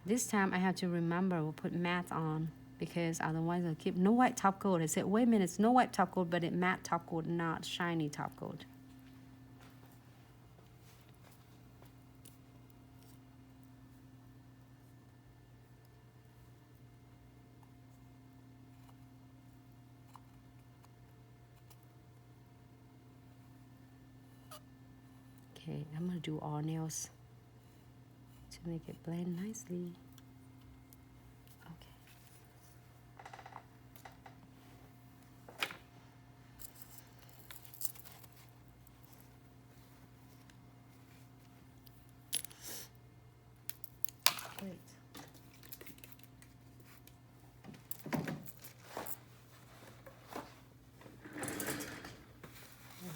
This time I have to remember we'll put matte on because otherwise I'll keep no white top coat. I said, wait a minute, it's no white top coat, but it matte top coat, not shiny top coat. Okay, I'm gonna do all nails to make it blend nicely. Okay. Great.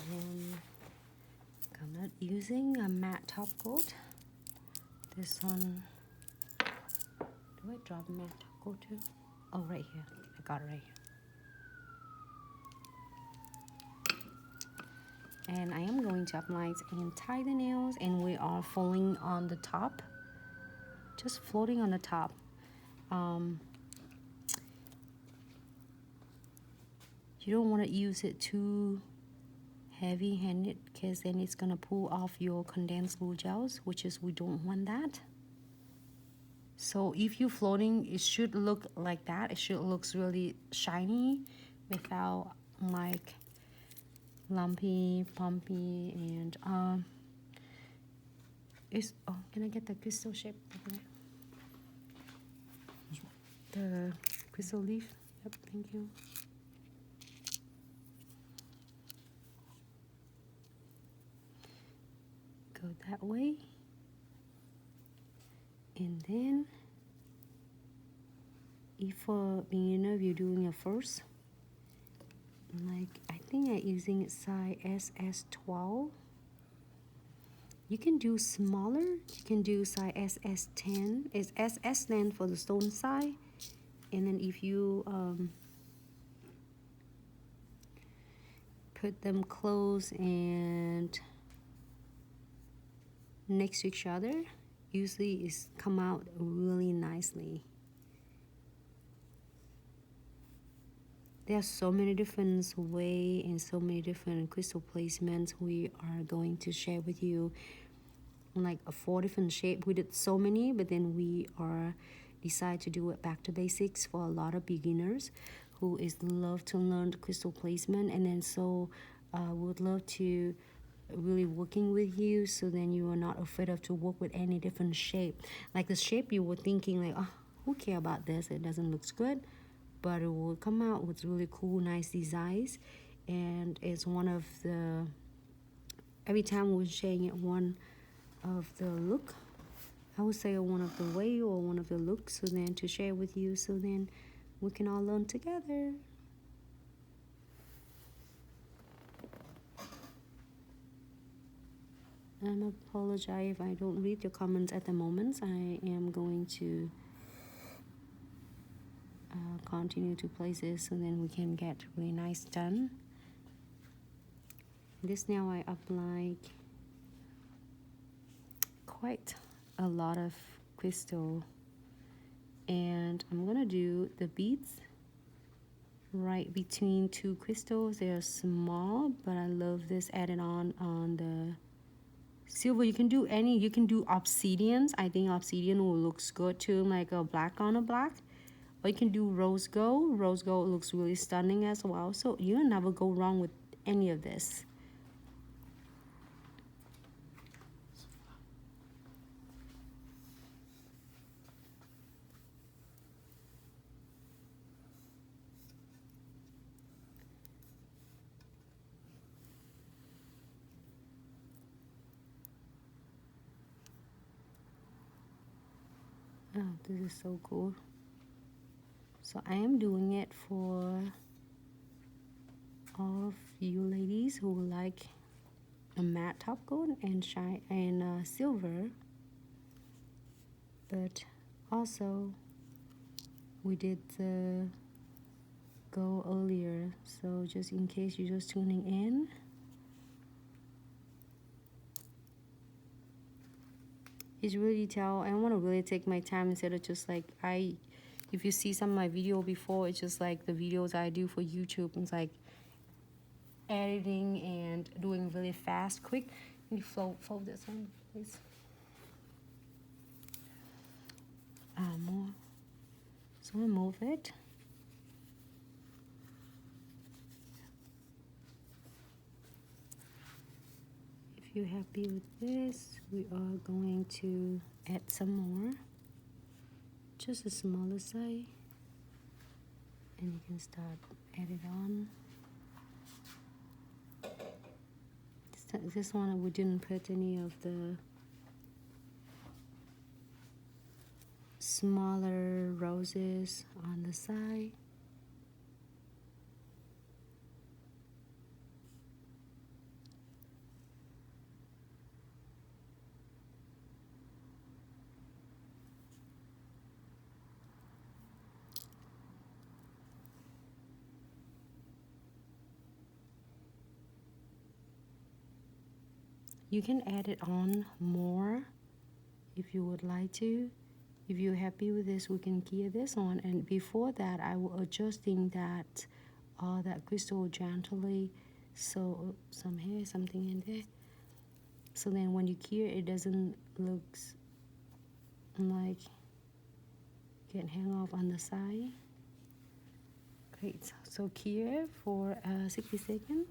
And I'm not using a matte top coat. This one, do I drop matte top coat too? Oh, right here. I got it right here. And I am going to apply it and tie the nails, and we are falling on the top, just floating on the top. You don't want to use it too heavy-handed because then it's gonna pull off your condensed glue gels, which is we don't want that. So if you're floating, it should look like that. It should look really shiny without like lumpy, pumpy, and it's, oh, can I get the crystal shape? The crystal leaf. Yep, thank you. Go that way, and then if for beginner, if you're doing it first, like I think I'm using size SS12. You can do smaller. You can do size SS10. It's SS then for the stone side, and then if you put them close and next to each other, usually it's come out really nicely. There are so many different ways and so many different crystal placements we are going to share with you. Like 4 different shapes. We did so many, but then we are decide to do it back to basics for a lot of beginners who is love to learn crystal placement, and then so would love to really working with you, so then you are not afraid of to work with any different shape. Like the shape you were thinking like, oh, who care about this, it doesn't look good, but it will come out with really cool nice designs. And it's one of the, every time we're sharing it, one of the look, I would say one of the way or one of the looks, so then to share with you, so then we can all learn together. I apologize if I don't read your comments at the moment. I am going to continue to place this so then we can get really nice done. This now I apply quite a lot of crystal, and I'm gonna do the beads right between 2 crystals. They're small, but I love this added on the silver. You can do any, you can do obsidians. I think obsidian will looks good too, like a black on a black. Or you can do rose gold. Rose gold looks really stunning as well. So you'll never go wrong with any of this. Oh, this is so cool. So I am doing it for all of you ladies who like a matte top coat and shine and silver, but also we did the gold earlier. So just in case you're just tuning in, It's really tell. I want to really take my time instead of just like if you see some of my video before, it's just like the videos I do for YouTube. It's like editing and doing really fast, quick. Let me fold this one, please. More. So I'm gonna move it. If you're happy with this, we are going to add some more. Just a smaller size. And you can start add it on. This one we didn't put any of the smaller roses on the side. You can add it on more if you would like to. If you're happy with this, we can gear this on. And before that, I will adjusting that crystal gently, so some hair, something in there. So then when you gear, it doesn't look like can hang off on the side. Great. So gear for 60 seconds.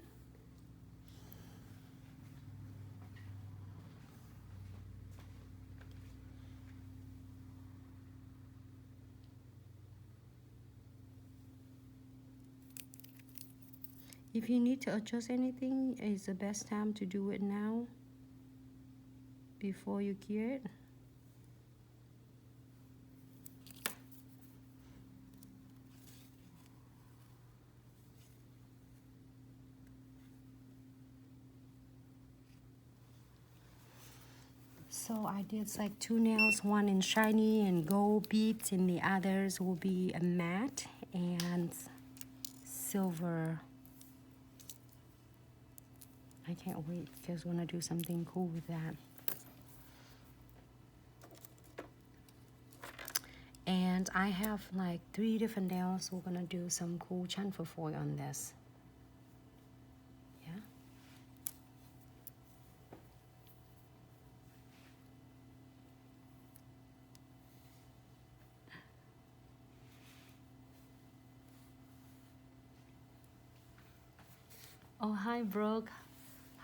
If you need to adjust anything, it's the best time to do it now before you gear it. So I did like 2 nails, one in shiny and gold beads, and the others will be a matte and silver. I can't wait because I want to do something cool with that. And I have like 3 different nails. We're gonna do some cool chamfer foil on this. Yeah. Oh, hi Brooke.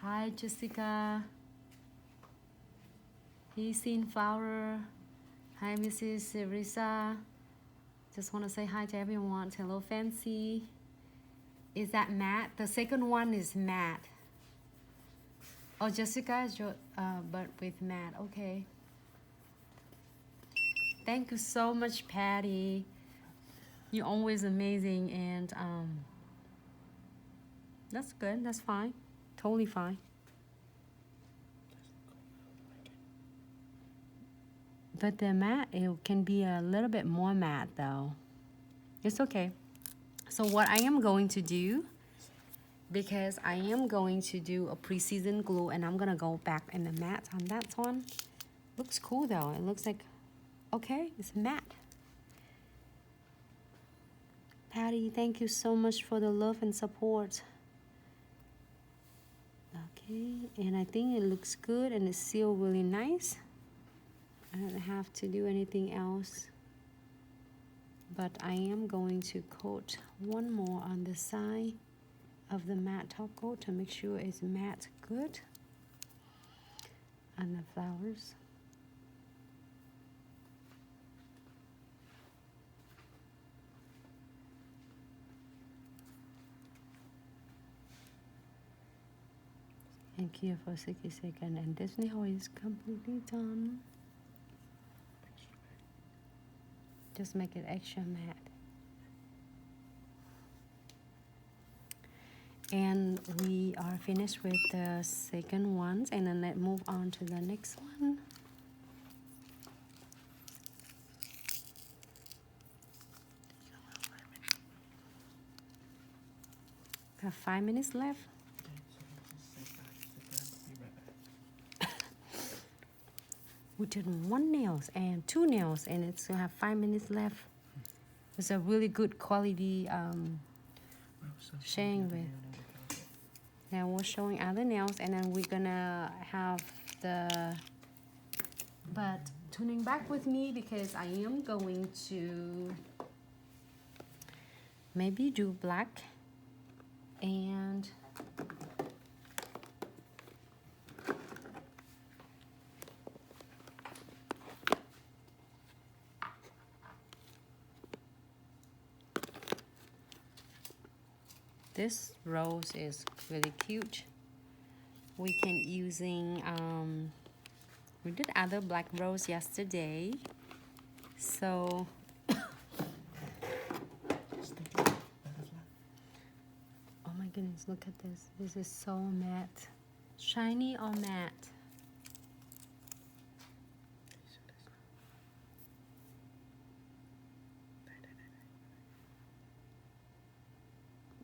Hi Jessica. Hey Flower. Hi Mrs. Risa. Just want to say hi to everyone. Hello Fancy. Is that matte? The second one is matte. Oh, Jessica is but with matte. Okay. Thank you so much, Patty. You're always amazing, and that's good. That's fine. Totally fine. But the matte, it can be a little bit more matte though. It's okay. So what I am going to do, because I am going to do a pre-season glue, and I'm gonna go back in the matte on that one. Looks cool though. It looks like, okay, it's matte. Patty, thank you so much for the love and support. Okay, and I think it looks good and it's sealed really nice. I don't have to do anything else, but I am going to coat one more on the side of the matte top coat to make sure it's matte good on the flowers. Thank you for 60 seconds, and this nail is completely done. Just make it extra matte. And we are finished with the second ones, and then let's move on to the next one. We have 5 minutes left. we did one nails and two nails, and it's gonna have 5 minutes left. It's a really good quality sharing with. Now we're showing other nails, and then we're gonna have the, but tuning back with me because I am going to maybe do black and this rose is really cute. We can using we did other black rose yesterday, so oh my goodness, look at this. This is so matte, shiny or matte.